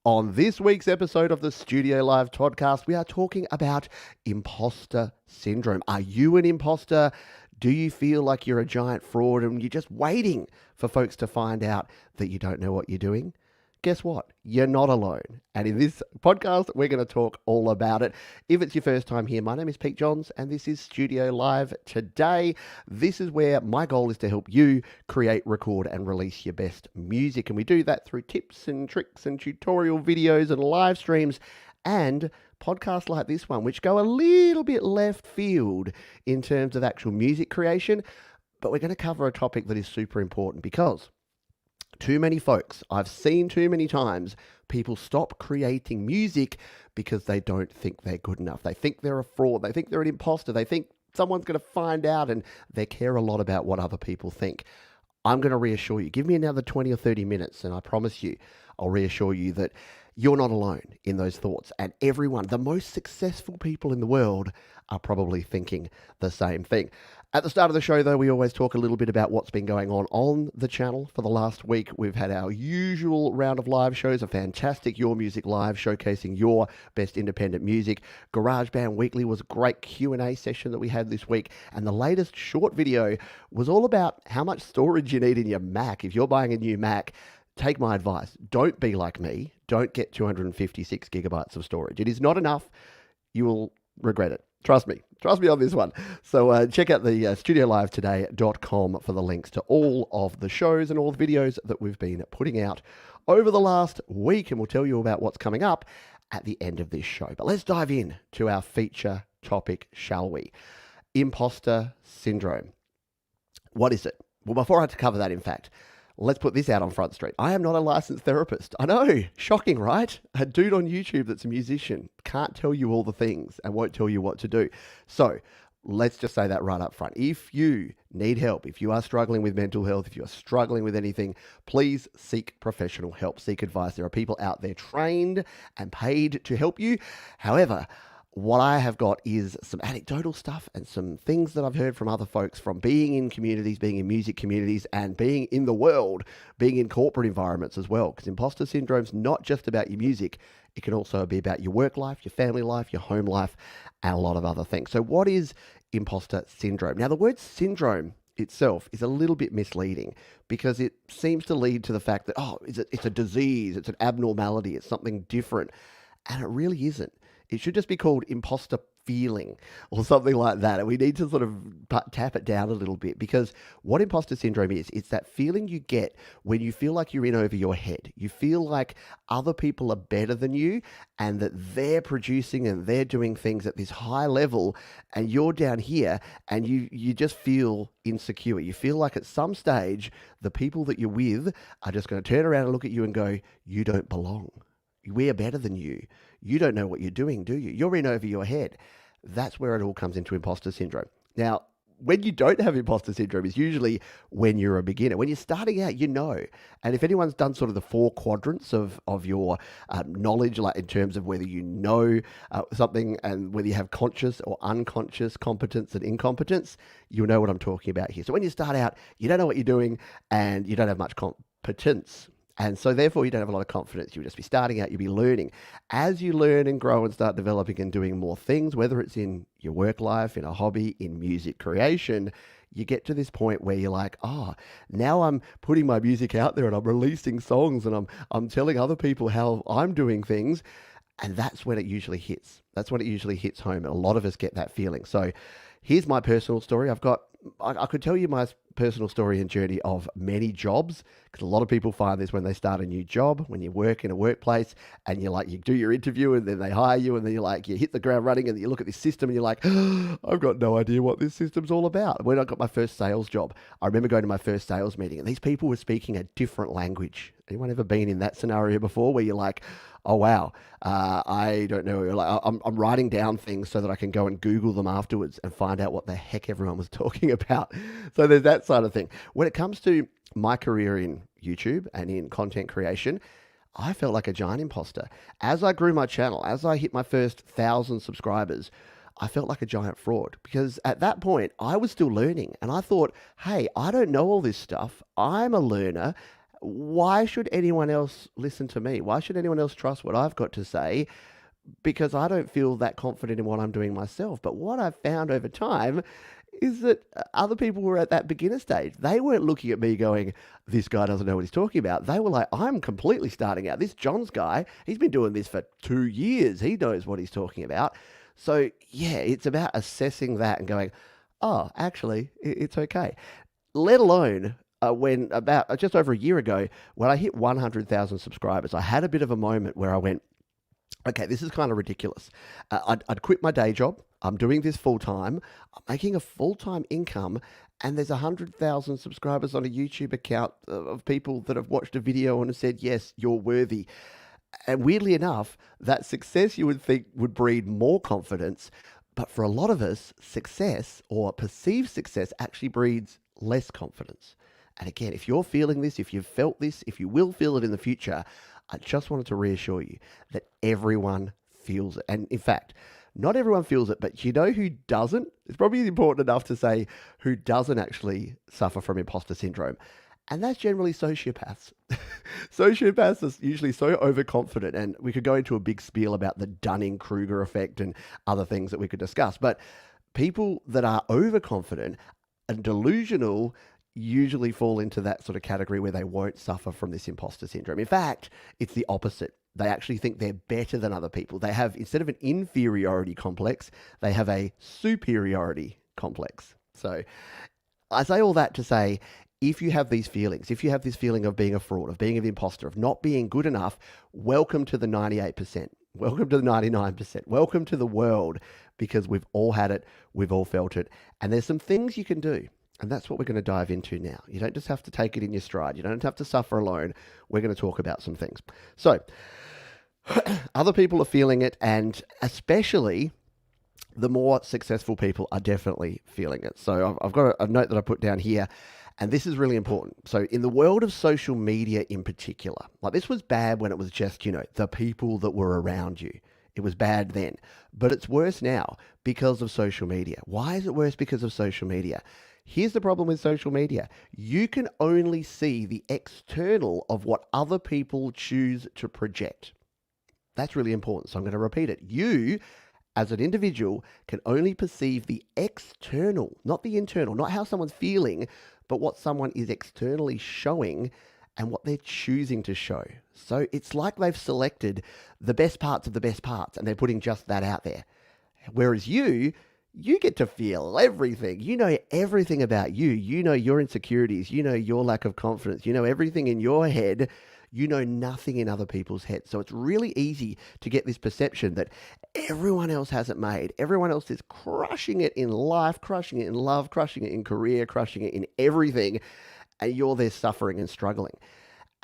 On this week's episode of the Studio Live podcast, we are talking about imposter syndrome. Are you an imposter? Do you feel like you're a giant fraud and you're just waiting for folks to find out that you don't know what you're doing? Guess what? You're not alone. And in this podcast, we're going to talk all about it. If it's your first time here, my name is Pete Johns and this is Studio Live. Today, this is where my goal is to help you create, record, and release your best music. And we do that through tips and tricks and tutorial videos and live streams and podcasts like this one, which go a little bit left field in terms of actual music creation. But we're going to cover a topic that is super important because too many folks, I've seen too many times, people stop creating music because they don't think they're good enough. They think they're a fraud. They think they're an imposter. They think someone's going to find out, and they care a lot about what other people think. I'm going to reassure you. Give me another 20 or 30 minutes, and I promise you, I'll reassure you that you're not alone in those thoughts. And everyone, the most successful people in the world, are probably thinking the same thing. At the start of the show, though, we always talk a little bit about what's been going on the channel for the last week. We've had our usual round of live shows, a fantastic Your Music Live showcasing your best independent music. GarageBand Weekly was a great Q&A session that we had this week. And the latest short video was all about how much storage you need in your Mac. If you're buying a new Mac, take my advice. Don't be like me. Don't get 256 gigabytes of storage. It is not enough. You will regret it. Trust me on this one. So check out the studiolivetoday.com for the links to all of the shows and all the videos that we've been putting out over the last week, and we'll tell you about what's coming up at the end of this show. But let's dive in to our feature topic, shall we? Imposter syndrome. What is it? Well, before I cover that, in fact, let's put this out on Front Street. I am not a licensed therapist. I know, shocking, right? A dude on YouTube that's a musician can't tell you all the things and won't tell you what to do. So let's just say that right up front. If you need help, if you are struggling with mental health, if you are struggling with anything, please seek professional help, seek advice. There are people out there trained and paid to help you. However, what I have got is some anecdotal stuff and some things that I've heard from other folks from being in communities, being in music communities, and being in the world, being in corporate environments as well. Because imposter syndrome's not just about your music. It can also be about your work life, your family life, your home life, and a lot of other things. So what is imposter syndrome? Now, the word syndrome itself is a little bit misleading because it seems to lead to the fact that, it's a disease, it's an abnormality, it's something different. And it really isn't. It should just be called imposter feeling or something like that. And we need to sort of tap it down a little bit, because what imposter syndrome is, it's that feeling you get when you feel like you're in over your head. You feel like other people are better than you and that they're producing and they're doing things at this high level and you're down here, and you just feel insecure. You feel like at some stage, the people that you're with are just going to turn around and look at you and go, you don't belong. We are better than you. You don't know what you're doing, do you? You're in over your head. That's where it all comes into imposter syndrome. Now, when you don't have imposter syndrome is usually when you're a beginner. When you're starting out, you know. And if anyone's done sort of the 4 quadrants of your knowledge, like in terms of whether you know something and whether you have conscious or unconscious competence and incompetence, you'll know what I'm talking about here. So when you start out, you don't know what you're doing and you don't have much competence. And so therefore you don't have a lot of confidence. You'll just be starting out, you'll be learning. As you learn and grow and start developing and doing more things, whether it's in your work life, in a hobby, in music creation, you get to this point where you're like, now I'm putting my music out there and I'm releasing songs and I'm telling other people how I'm doing things. And that's when it usually hits. That's when it usually hits home. And a lot of us get that feeling. So here's my personal story. I could tell you my personal story and journey of many jobs, because a lot of people find this when they start a new job, when you work in a workplace and you do your interview and then they hire you and then you hit the ground running and you look at this system and you're like, I've got no idea what this system's all about. When I got my first sales job, I remember going to my first sales meeting and these people were speaking a different language. Anyone ever been in that scenario before where you're like, oh wow, I don't know, I'm writing down things so that I can go and Google them afterwards and find out what the heck everyone was talking about. So there's that side of thing. When it comes to my career in YouTube and in content creation, I felt like a giant imposter. As I grew my channel, as I hit my first 1,000 subscribers, I felt like a giant fraud, because at that point I was still learning and I thought, hey, I don't know all this stuff. I'm a learner. Why should anyone else listen to me? Why should anyone else trust what I've got to say? Because I don't feel that confident in what I'm doing myself. But what I've found over time is that other people were at that beginner stage. They weren't looking at me going, this guy doesn't know what he's talking about. They were like, I'm completely starting out. This John's guy, he's been doing this for 2 years. He knows what he's talking about. So, yeah, it's about assessing that and going, oh, actually, it's okay. Let alone when about just over a year ago, when I hit 100,000 subscribers, I had a bit of a moment where I went, okay, this is kind of ridiculous. I'd quit my day job. I'm doing this full time. I'm making a full time income, and there's 100,000 subscribers on a YouTube account of people that have watched a video and have said, yes, you're worthy. And weirdly enough, that success you would think would breed more confidence. But for a lot of us, success or perceived success actually breeds less confidence. And again, if you're feeling this, if you've felt this, if you will feel it in the future, I just wanted to reassure you that everyone feels it. And in fact, not everyone feels it, but you know who doesn't? It's probably important enough to say who doesn't actually suffer from imposter syndrome. And that's generally sociopaths. Sociopaths are usually so overconfident, and we could go into a big spiel about the Dunning-Kruger effect and other things that we could discuss. But people that are overconfident and delusional usually fall into that sort of category where they won't suffer from this imposter syndrome. In fact, it's the opposite. They actually think they're better than other people. They have, instead of an inferiority complex, they have a superiority complex. So I say all that to say, if you have these feelings, if you have this feeling of being a fraud, of being an imposter, of not being good enough, welcome to the 98%. Welcome to the 99%. Welcome to the world, because we've all had it, we've all felt it, and there's some things you can do. And that's what we're going to dive into now. You don't just have to take it in your stride. You don't have to suffer alone. We're going to talk about some things. So, other people are feeling it, and especially the more successful people are definitely feeling it. So I've got a note that I put down here, and this is really important. So in the world of social media in particular, like this was bad when it was just, the people that were around you. It was bad then, but it's worse now because of social media. Why is it worse because of social media? Here's the problem with social media. You can only see the external of what other people choose to project. That's really important, so I'm going to repeat it. You, as an individual, can only perceive the external, not the internal, not how someone's feeling, but what someone is externally showing and what they're choosing to show. So it's like they've selected the best parts of the best parts and they're putting just that out there. Whereas you get to feel everything. You know everything about you. You know your insecurities. You know your lack of confidence. You know everything in your head. You know nothing in other people's heads. So it's really easy to get this perception that everyone else has it made. Everyone else is crushing it in life, crushing it in love, crushing it in career, crushing it in everything. And you're there suffering and struggling.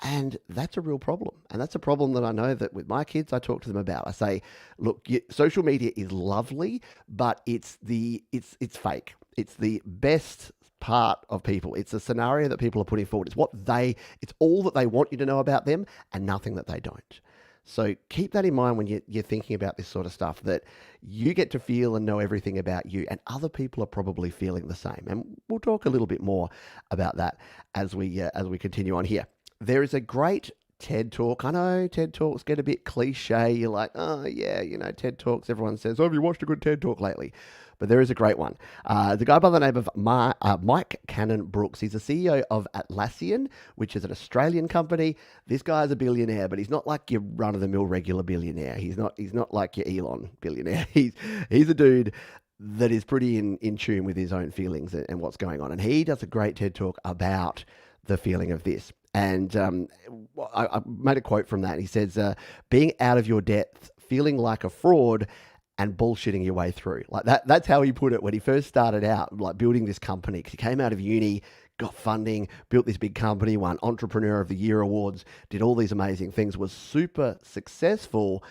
And that's a real problem. And that's a problem that I know that with my kids, I talk to them about. I say, look, social media is lovely, but it's fake. It's the best part of people. It's a scenario that people are putting forward. It's all that they want you to know about them and nothing that they don't. So keep that in mind when you're thinking about this sort of stuff, that you get to feel and know everything about you, and other people are probably feeling the same. And we'll talk a little bit more about that as we continue on here. There is a great TED Talk. I know TED Talks get a bit cliche. You're like, oh yeah, TED Talks. Everyone says, oh, have you watched a good TED Talk lately? But there is a great one. The guy by the name of Mike Cannon-Brookes. He's the CEO of Atlassian, which is an Australian company. This guy is a billionaire, but he's not like your run-of-the-mill regular billionaire. He's not like your Elon billionaire. He's a dude that is pretty in tune with his own feelings and what's going on. And he does a great TED Talk about the feeling of this. And I made a quote from that. He says, being out of your depth, feeling like a fraud, and bullshitting your way through. Like that's how he put it when he first started out, like building this company. Because he came out of uni, got funding, built this big company, won Entrepreneur of the Year awards, did all these amazing things, was super successful,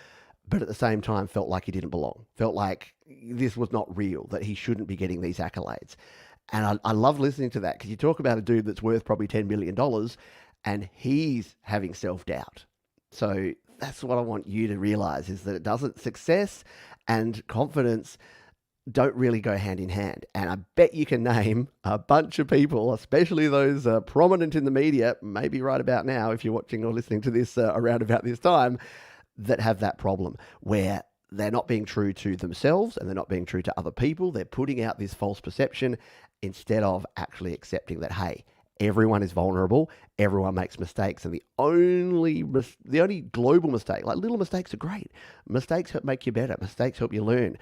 but at the same time felt like he didn't belong. Felt like this was not real, that he shouldn't be getting these accolades. And I love listening to that, because you talk about a dude that's worth probably $10 billion and he's having self-doubt. So that's what I want you to realize, is that success and confidence don't really go hand in hand. And I bet you can name a bunch of people, especially those prominent in the media, maybe right about now, if you're watching or listening to this around about this time, that have that problem where they're not being true to themselves and they're not being true to other people. They're putting out this false perception instead of actually accepting that, hey, everyone is vulnerable, everyone makes mistakes, and the only global mistake, like little mistakes are great. Mistakes help make you better. Mistakes help you learn.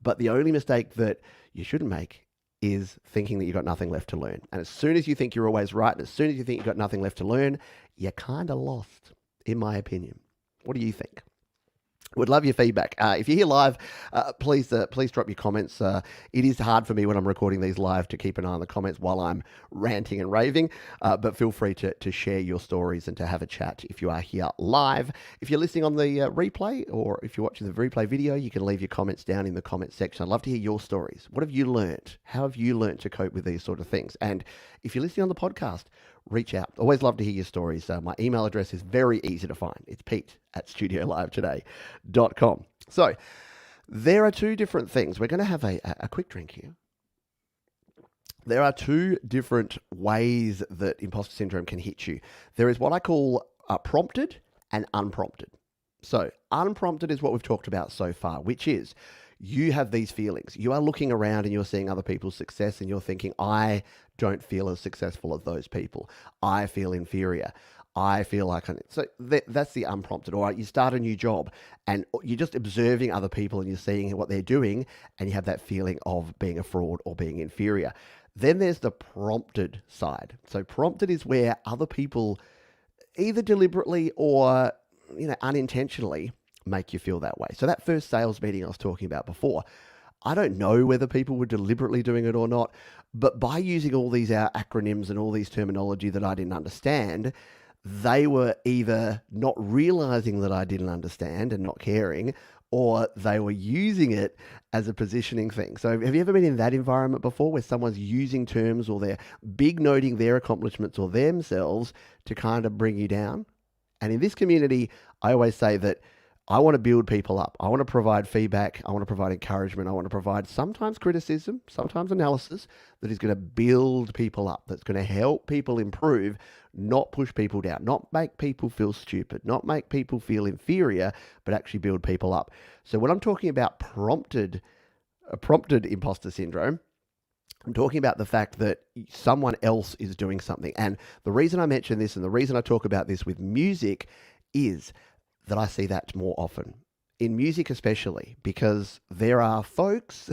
But the only mistake that you shouldn't make is thinking that you've got nothing left to learn. And as soon as you think you're always right, and as soon as you think you've got nothing left to learn, you're kind of lost, in my opinion. What do you think? Would love your feedback. If you're here live, please drop your comments. It is hard for me when I'm recording these live to keep an eye on the comments while I'm ranting and raving, but feel free to share your stories and to have a chat if you are here live. If you're listening on the replay or if you're watching the replay video, you can leave your comments down in the comments section. I'd love to hear your stories. What have you learnt? How have you learnt to cope with these sort of things? And if you're listening on the podcast, reach out. Always love to hear your stories. My email address is very easy to find. It's pete@studiolivetoday.com. So there are two different things. We're going to have a quick drink here. There are two different ways that imposter syndrome can hit you. There is what I call prompted and unprompted. So unprompted is what we've talked about so far, which is you have these feelings. You are looking around and you're seeing other people's success and you're thinking, I don't feel as successful as those people. I feel inferior. I feel like so that's the unprompted. All right, you start a new job and you're just observing other people and you're seeing what they're doing and you have that feeling of being a fraud or being inferior. Then there's the prompted side. So prompted is where other people either deliberately or unintentionally make you feel that way. So that first sales meeting I was talking about before, I don't know whether people were deliberately doing it or not, but by using all these acronyms and all these terminology that I didn't understand, they were either not realizing that I didn't understand and not caring, or they were using it as a positioning thing. So have you ever been in that environment before where someone's using terms or they're big noting their accomplishments or themselves to kind of bring you down? And in this community, I always say that I want to build people up. I want to provide feedback. I want to provide encouragement. I want to provide sometimes criticism, sometimes analysis that is going to build people up, that's going to help people improve, not push people down, not make people feel stupid, not make people feel inferior, but actually build people up. So when I'm talking about prompted imposter syndrome, I'm talking about the fact that someone else is doing something. And the reason I mention this and the reason I talk about this with music is that I see that more often. In music especially, because there are folks,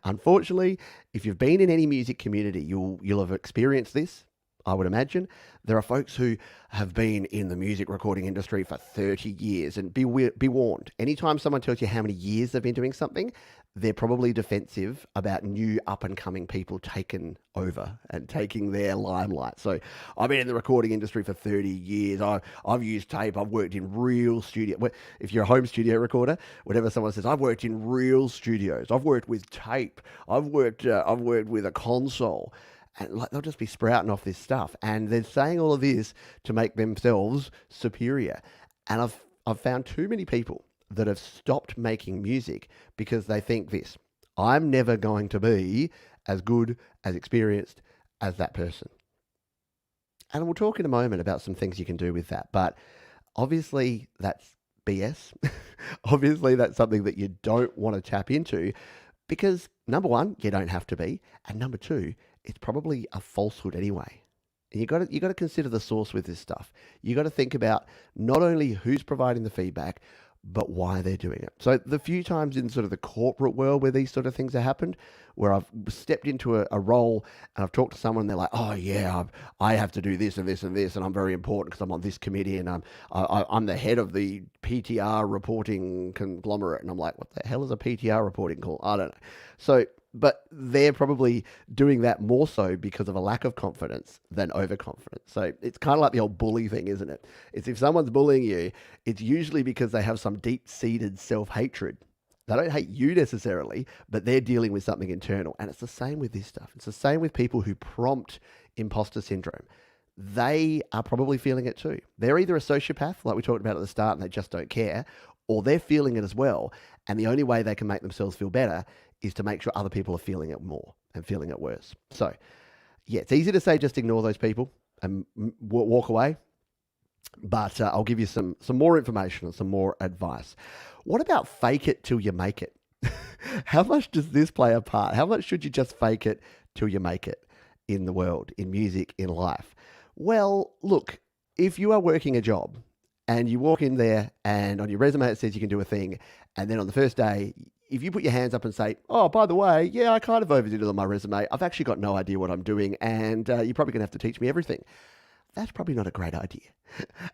unfortunately, if you've been in any music community, you'll have experienced this, I would imagine. There are folks who have been in the music recording industry for 30 years, and be warned, anytime someone tells you how many years they've been doing something, they're probably defensive about new up-and-coming people taking over and taking their limelight. So I've been in the recording industry for 30 years. I've used tape. I've worked in real studio. If you're a home studio recorder, whenever someone says, I've worked in real studios, I've worked with tape, I've worked with a console, and like they'll just be sprouting off this stuff. And they're saying all of this to make themselves superior. And I've found too many people that have stopped making music because they think this: I'm never going to be as good, as experienced as that person. And we'll talk in a moment about some things you can do with that. But obviously that's BS. Obviously that's something that you don't want to tap into because number one, you don't have to be. And number two, it's probably a falsehood anyway. And you got to consider the source with this stuff. You got to think about not only who's providing the feedback, but why they're doing it. So the few times in sort of the corporate world where these sort of things have happened, where I've stepped into a role and I've talked to someone and they're like, oh yeah, I have to do this and this and this, and I'm very important because I'm on this committee and I'm the head of the PTR reporting conglomerate. And I'm like, what the hell is a PTR reporting call? I don't know. So, but they're probably doing that more so because of a lack of confidence than overconfidence. So it's kind of like the old bully thing, isn't it? It's if someone's bullying you, it's usually because they have some deep-seated self-hatred. They don't hate you necessarily, but they're dealing with something internal. And it's the same with this stuff. It's the same with people who prompt imposter syndrome. They are probably feeling it too. They're either a sociopath, like we talked about at the start, and they just don't care, or they're feeling it as well. And the only way they can make themselves feel better is to make sure other people are feeling it more and feeling it worse. So, yeah, it's easy to say just ignore those people and walk away. But I'll give you some more information and some more advice. What about fake it till you make it? How much does this play a part? How much should you just fake it till you make it in the world, in music, in life? Well, look, if you are working a job and you walk in there and on your resume it says you can do a thing, and then on the first day, if you put your hands up and say, oh, by the way, yeah, I kind of overdid it on my resume. I've actually got no idea what I'm doing, and you're probably going to have to teach me everything. That's probably not a great idea.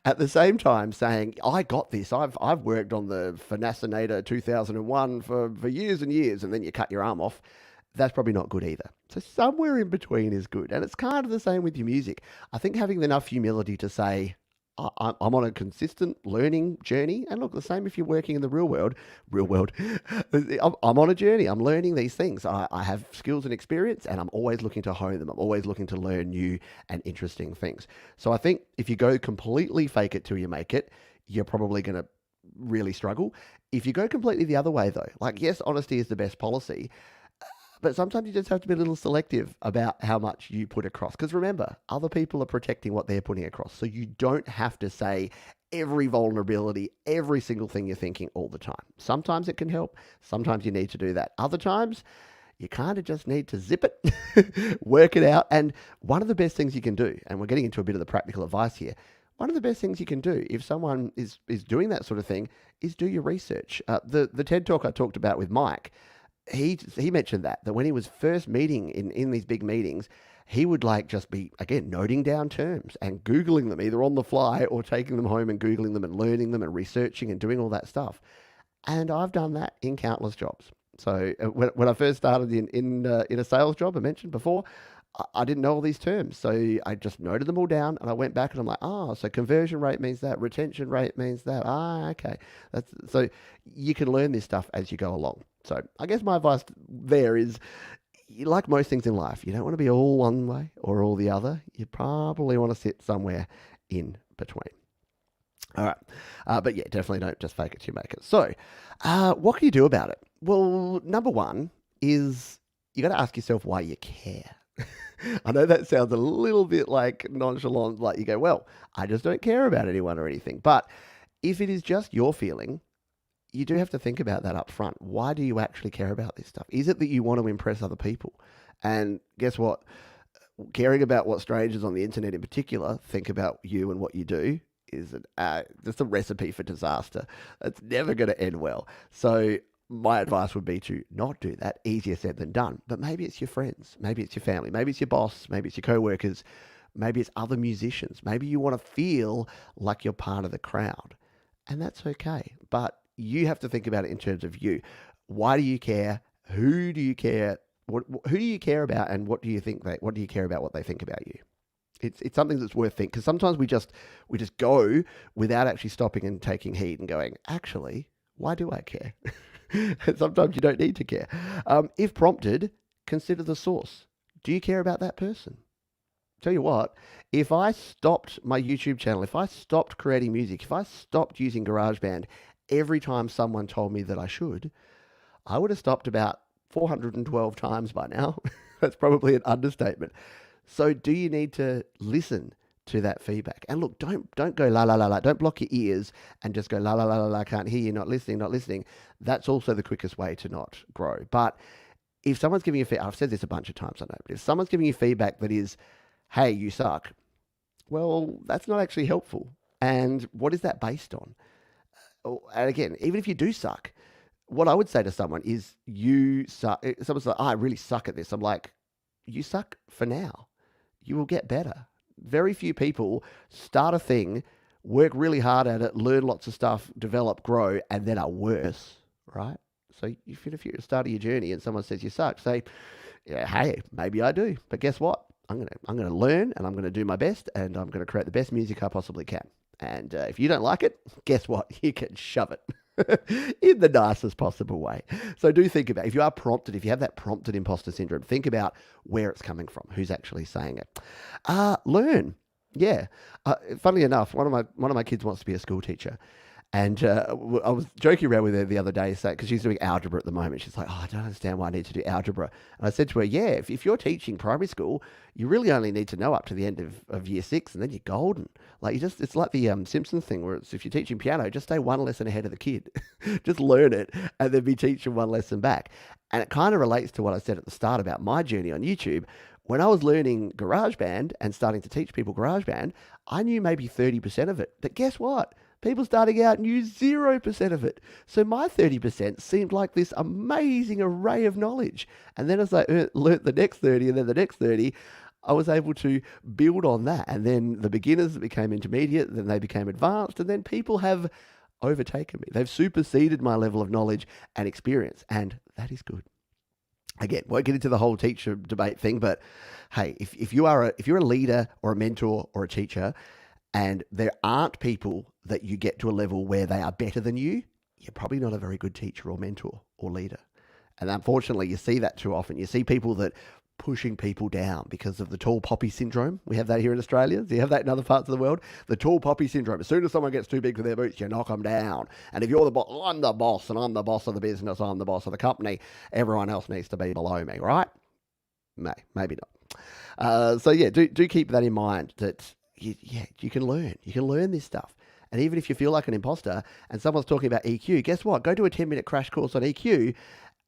At the same time, saying, I got this. I've worked on the Fascinator 2001 for years and years, and then you cut your arm off. That's probably not good either. So somewhere in between is good. And it's kind of the same with your music. I think having enough humility to say, I'm on a consistent learning journey. And look, the same if you're working in the real world, I'm on a journey. I'm learning these things. I have skills and experience, and I'm always looking to hone them. I'm always looking to learn new and interesting things. So I think if you go completely fake it till you make it, you're probably going to really struggle. If you go completely the other way, though, like, yes, honesty is the best policy. But sometimes you just have to be a little selective about how much you put across. Because remember, other people are protecting what they're putting across. So you don't have to say every vulnerability, every single thing you're thinking all the time. Sometimes it can help. Sometimes you need to do that. Other times, you kind of just need to zip it, work it out. And one of the best things you can do, and we're getting into a bit of the practical advice here, one of the best things you can do if someone is doing that sort of thing is do your research. The TED Talk I talked about with Mike, he mentioned that when he was first meeting in these big meetings, he would like just be, again, noting down terms and Googling them either on the fly or taking them home and Googling them and learning them and researching and doing all that stuff. And I've done that in countless jobs. So when I first started in a sales job, I mentioned before, I didn't know all these terms. So I just noted them all down and I went back and I'm like, so conversion rate means that, retention rate means that. Okay. So you can learn this stuff as you go along. So I guess my advice there is, like most things in life, you don't want to be all one way or all the other. You probably want to sit somewhere in between. All right. But yeah, definitely don't just fake it till you make it. So what can you do about it? Well, number one is you got to ask yourself why you care. I know that sounds a little bit like nonchalant, like you go, well, I just don't care about anyone or anything. But if it is just your feeling, you do have to think about that up front. Why do you actually care about this stuff? Is it that you want to impress other people? And guess what? Caring about what strangers on the internet in particular think about you and what you do is just a recipe for disaster. It's never going to end well. So my advice would be to not do that. Easier said than done. But maybe it's your friends. Maybe it's your family. Maybe it's your boss. Maybe it's your co-workers. Maybe it's other musicians. Maybe you want to feel like you're part of the crowd. And that's okay. But you have to think about it in terms of you. Why do you care? Who do you care? Who do you care about? And what do you care about what they think about you? It's something that's worth thinking, because sometimes we just go without actually stopping and taking heed and going, actually, why do I care? Sometimes you don't need to care. If prompted, consider the source. Do you care about that person? Tell you what, if I stopped my YouTube channel, if I stopped creating music, if I stopped using GarageBand every time someone told me that I should, I would have stopped about 412 times by now. That's probably an understatement. So do you need to listen to that feedback? And look, don't go la la la la. Don't block your ears and just go la la la la la. I can't hear you. Not listening. That's also the quickest way to not grow. But if someone's giving you feedback, I've said this a bunch of times, I know, but if someone's giving you feedback that is, hey, you suck, well, that's not actually helpful. And what is that based on? And again, even if you do suck, what I would say to someone is, you suck. Someone's like, I really suck at this. I'm like, you suck for now. You will get better. Very few people start a thing, work really hard at it, learn lots of stuff, develop, grow, and then are worse, right? So if you're at the start of your journey and someone says you suck, say, yeah, hey, maybe I do. But guess what? I'm gonna learn, and I'm gonna do my best, and I'm gonna create the best music I possibly can. And if you don't like it, guess what? You can shove it in the nicest possible way. So do think about, if you are prompted, if you have that prompted imposter syndrome, think about where it's coming from, who's actually saying it. Learn. Yeah. Funnily enough, one of my kids wants to be a school teacher. And I was joking around with her the other day, because she's doing algebra at the moment. She's like, "Oh, I don't understand why I need to do algebra." And I said to her, "Yeah, if you're teaching primary school, you really only need to know up to the end of year six, and then you're golden. Like it's like the Simpsons thing, where it's if you're teaching piano, just stay one lesson ahead of the kid, just learn it, and then be teaching one lesson back." And it kind of relates to what I said at the start about my journey on YouTube. When I was learning GarageBand and starting to teach people GarageBand, I knew maybe 30% of it. But guess what? People starting out knew 0% of it. So my 30% seemed like this amazing array of knowledge. And then as I learnt the next 30 and then the next 30, I was able to build on that. And then the beginners became intermediate, then they became advanced, and then people have overtaken me. They've superseded my level of knowledge and experience. And that is good. Again, won't get into the whole teacher debate thing, but hey, if you're a leader or a mentor or a teacher, and there aren't people that you get to a level where they are better than you, you're probably not a very good teacher or mentor or leader. And unfortunately, you see that too often. You see people that pushing people down because of the tall poppy syndrome. We have that here in Australia. Do you have that in other parts of the world? The tall poppy syndrome. As soon as someone gets too big for their boots, you knock them down. And if you're the boss, I'm the boss, and I'm the boss of the business, I'm the boss of the company, everyone else needs to be below me, right? No, maybe not. So yeah, do keep that in mind, that you can learn. You can learn this stuff. And even if you feel like an imposter and someone's talking about EQ, guess what? Go do a 10-minute crash course on EQ,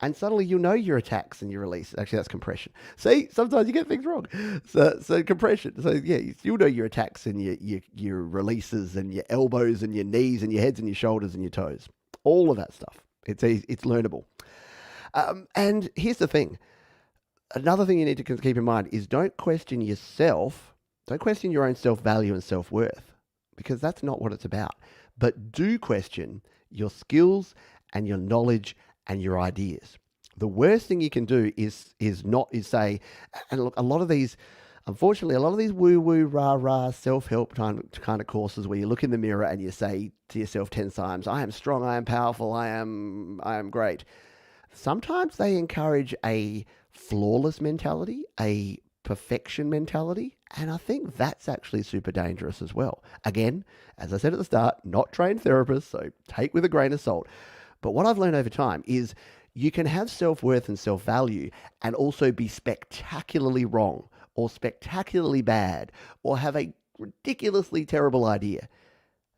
and suddenly you'll know your attacks and your release. Actually, that's compression. See, sometimes you get things wrong. So compression. So yeah, you'll know your attacks and your releases and your elbows and your knees and your heads and your shoulders and your toes. All of that stuff. It's learnable. And here's the thing. Another thing you need to keep in mind is don't question yourself. Don't question your own self-value and self-worth, because that's not what it's about. But do question your skills and your knowledge and your ideas. The worst thing you can do is say, and look, unfortunately, a lot of these woo-woo, rah-rah, self-help kind of courses where you look in the mirror and you say to yourself 10 times, I am strong, I am powerful, I am great. Sometimes they encourage a flawless mentality, a perfection mentality, and I think that's actually super dangerous as well. Again, as I said at the start, not trained therapists, so take with a grain of salt. But what I've learned over time is you can have self-worth and self-value and also be spectacularly wrong or spectacularly bad or have a ridiculously terrible idea.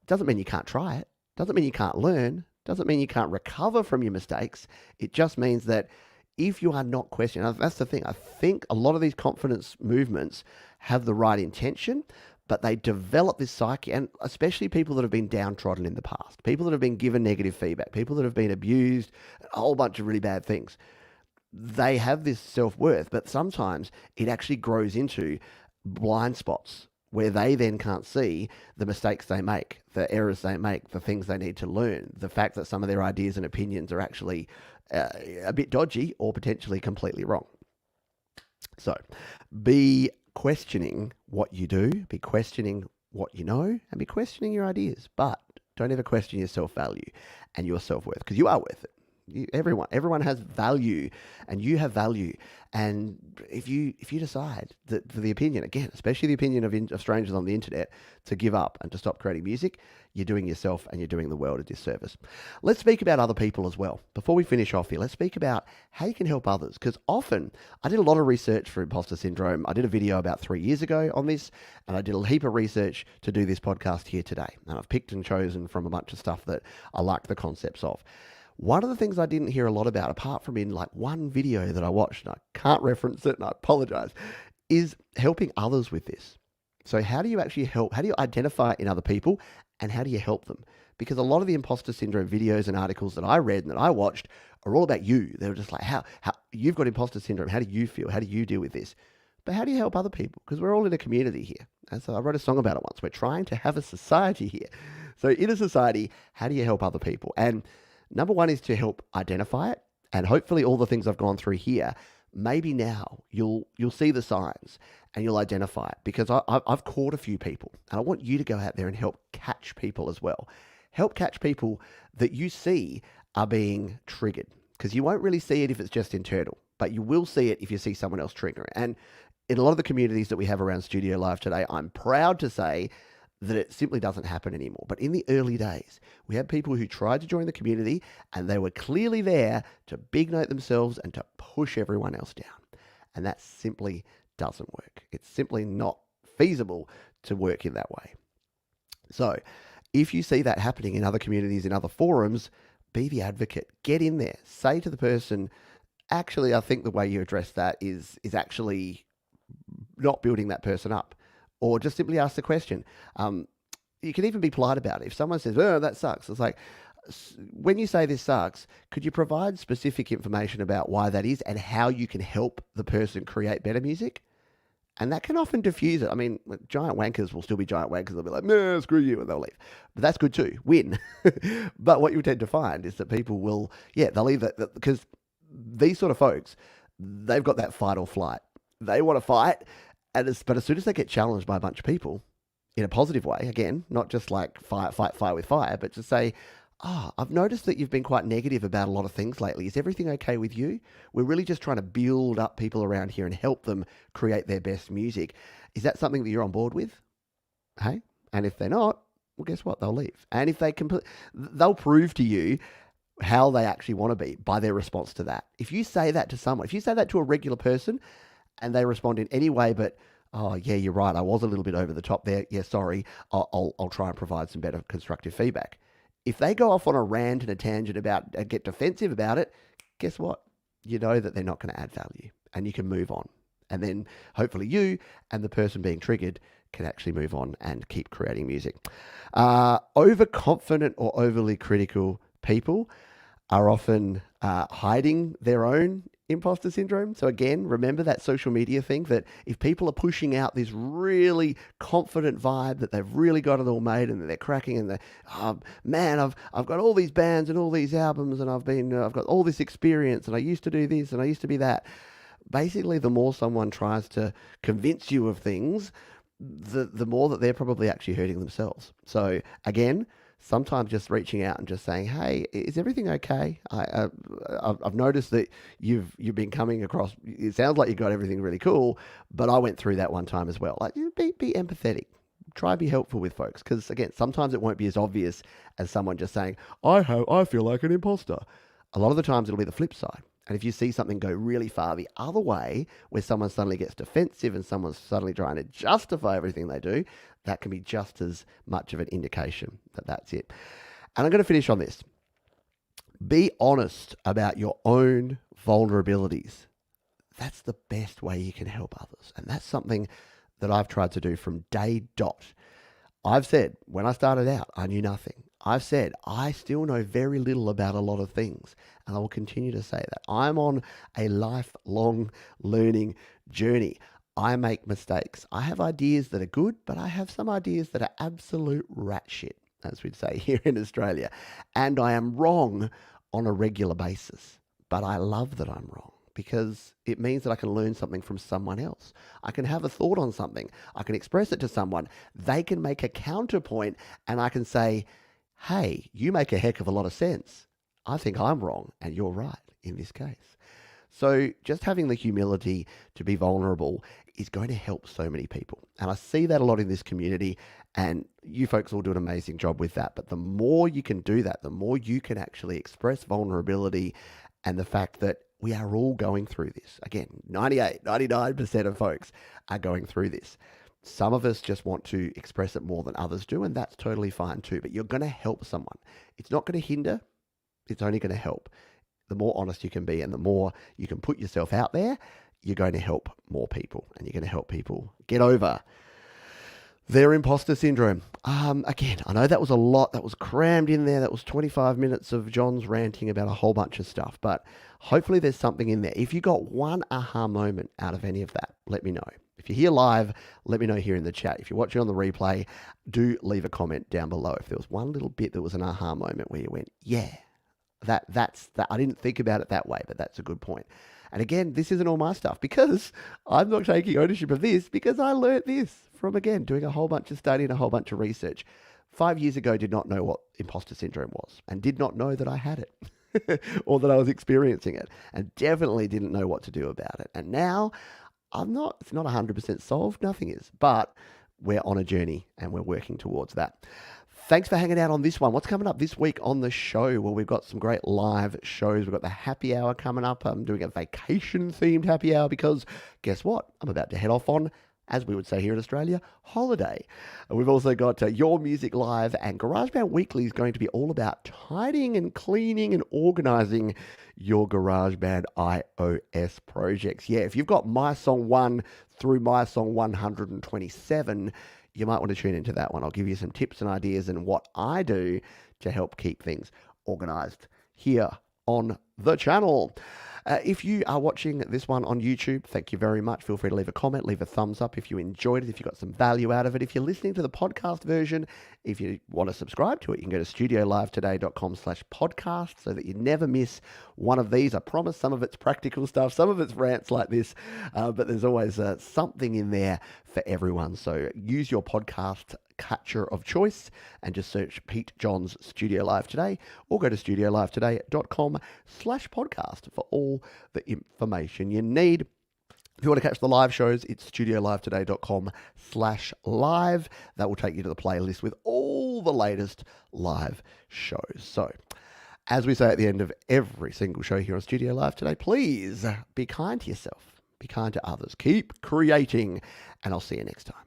Doesn't mean you can't try it. Doesn't mean you can't learn. Doesn't mean you can't recover from your mistakes. It just means that if you are not questioning, that's the thing. I think a lot of these confidence movements have the right intention, but they develop this psyche, and especially people that have been downtrodden in the past, people that have been given negative feedback, people that have been abused, a whole bunch of really bad things. They have this self-worth, but sometimes it actually grows into blind spots where they then can't see the mistakes they make, the errors they make, the things they need to learn, the fact that some of their ideas and opinions are actually a bit dodgy or potentially completely wrong. So be questioning what you do, be questioning what you know, and be questioning your ideas. But don't ever question your self-value and your self-worth, because you are worth it. Everyone has value, and you have value. And if you decide that for the opinion, again, especially the opinion of strangers on the internet, to give up and to stop creating music, you're doing yourself and you're doing the world a disservice. Let's speak about other people as well. Before we finish off here, let's speak about how you can help others. Because often, I did a lot of research for imposter syndrome. I did a video about 3 years ago on this, and I did a heap of research to do this podcast here today. And I've picked and chosen from a bunch of stuff that I liked the concepts of. One of the things I didn't hear a lot about, apart from in like one video that I watched, and I can't reference it and I apologize, is helping others with this. So how do you actually help? How do you identify it in other people, and how do you help them? Because a lot of the imposter syndrome videos and articles that I read and that I watched are all about you. They were just like, how you've got imposter syndrome. How do you feel? How do you deal with this? But how do you help other people? Because we're all in a community here. And so I wrote a song about it once. We're trying to have a society here. So in a society, how do you help other people? And number one is to help identify it. And hopefully all the things I've gone through here, maybe now you'll see the signs and you'll identify it, because I've caught a few people, and I want you to go out there and help catch people as well. Help catch people that you see are being triggered, because you won't really see it if it's just internal, but you will see it if you see someone else trigger it. And in a lot of the communities that we have around Studio Live today, I'm proud to say that it simply doesn't happen anymore. But in the early days, we had people who tried to join the community and they were clearly there to big note themselves and to push everyone else down. And that simply doesn't work. It's simply not feasible to work in that way. So if you see that happening in other communities, in other forums, be the advocate. Get in there. Say to the person, actually, I think the way you address that is actually not building that person up. Or just simply ask the question. You can even be polite about it. If someone says, oh, that sucks, it's like, when you say this sucks, could you provide specific information about why that is and how you can help the person create better music? And that can often diffuse it. I mean, giant wankers will still be giant wankers. They'll be like, nah, screw you, and they'll leave. But that's good too. Win. But what you tend to find is that people will, they'll leave that because these sort of folks, they've got that fight or flight. They want to fight, but as soon as they get challenged by a bunch of people in a positive way, again, not just like fight with fire, but just say, I've noticed that you've been quite negative about a lot of things lately. Is everything okay with you? We're really just trying to build up people around here and help them create their best music. Is that something that you're on board with? Hey? And if they're not, well, guess what? They'll leave. And if they'll prove to you how they actually want to be by their response to that. If you say that to someone, if you say that to a regular person and they respond in any way but, oh, yeah, you're right, I was a little bit over the top there. Yeah, sorry, I'll try and provide some better constructive feedback. If they go off on a rant and a tangent about and get defensive about it, guess what? You know that they're not going to add value and you can move on. And then hopefully you and the person being triggered can actually move on and keep creating music. Overconfident or overly critical people are often hiding their own imposter syndrome. So again, remember that social media thing that if people are pushing out this really confident vibe that they've really got it all made and that they're cracking and man, I've got all these bands and all these albums and I've got all this experience and I used to do this and I used to be that. Basically, the more someone tries to convince you of things, the more that they're probably actually hurting themselves. So again, sometimes just reaching out and just saying, hey, is everything okay? I've noticed that you've been coming across, it sounds like you got everything really cool, but I went through that one time as well. Like, be empathetic. Try and be helpful with folks. Because again, sometimes it won't be as obvious as someone just saying, I feel like an imposter. A lot of the times it'll be the flip side. And if you see something go really far the other way, where someone suddenly gets defensive and someone's suddenly trying to justify everything they do, that can be just as much of an indication that that's it. And I'm going to finish on this. Be honest about your own vulnerabilities. That's the best way you can help others. And that's something that I've tried to do from day dot. I've said, when I started out, I knew nothing. I've said, I still know very little about a lot of things, and I will continue to say that. I'm on a lifelong learning journey. I make mistakes. I have ideas that are good, but I have some ideas that are absolute rat shit, as we'd say here in Australia. And I am wrong on a regular basis, but I love that I'm wrong, because it means that I can learn something from someone else. I can have a thought on something. I can express it to someone. They can make a counterpoint, and I can say, hey, you make a heck of a lot of sense. I think I'm wrong and you're right in this case. So just having the humility to be vulnerable is going to help so many people. And I see that a lot in this community, and you folks all do an amazing job with that. But the more you can do that, the more you can actually express vulnerability and the fact that we are all going through this. Again, 99% of folks are going through this. Some of us just want to express it more than others do, and that's totally fine too. But you're going to help someone. It's not going to hinder. It's only going to help. The more honest you can be and the more you can put yourself out there, you're going to help more people, and you're going to help people get over their imposter syndrome. Again, I know that was a lot that was crammed in there. That was 25 minutes of John's ranting about a whole bunch of stuff, but hopefully there's something in there. If you got one aha moment out of any of that, let me know. If you're here live, let me know here in the chat. If you're watching on the replay, do leave a comment down below. If there was one little bit that was an aha moment where you went, yeah, that's that. I didn't think about it that way, but that's a good point. And again, this isn't all my stuff, because I'm not taking ownership of this, because I learned this from, again, doing a whole bunch of study and a whole bunch of research. 5 years ago, did not know what imposter syndrome was, and did not know that I had it or that I was experiencing it, and definitely didn't know what to do about it. And now it's not 100% solved. Nothing is, but we're on a journey and we're working towards that. Thanks for hanging out on this one. What's coming up this week on the show? Well, we've got some great live shows. We've got the happy hour coming up. I'm doing a vacation-themed happy hour because guess what? I'm about to head off on, as we would say here in Australia, holiday. We've also got Your Music Live, and GarageBand Weekly is going to be all about tidying and cleaning and organizing your GarageBand iOS projects. Yeah, if you've got My Song 1 through My Song 127, you might want to tune into that one. I'll give you some tips and ideas and what I do to help keep things organized here on the channel. If you are watching this one on YouTube, thank you very much. Feel free to leave a comment, leave a thumbs up if you enjoyed it, if you got some value out of it. If you're listening to the podcast version, if you want to subscribe to it, you can go to studiolivetoday.com/podcast so that you never miss one of these. I promise some of it's practical stuff, some of it's rants like this, but there's always something in there for everyone. So use your podcast catcher of choice and just search Pete Johns Studio Live Today, or go to studiolivetoday.com/podcast for all the information you need. If you want to catch the live shows, it's studiolivetoday.com/live. That will take you to the playlist with all the latest live shows. So, as we say at the end of every single show here on Studio Live Today, please be kind to yourself, be kind to others, keep creating, and I'll see you next time.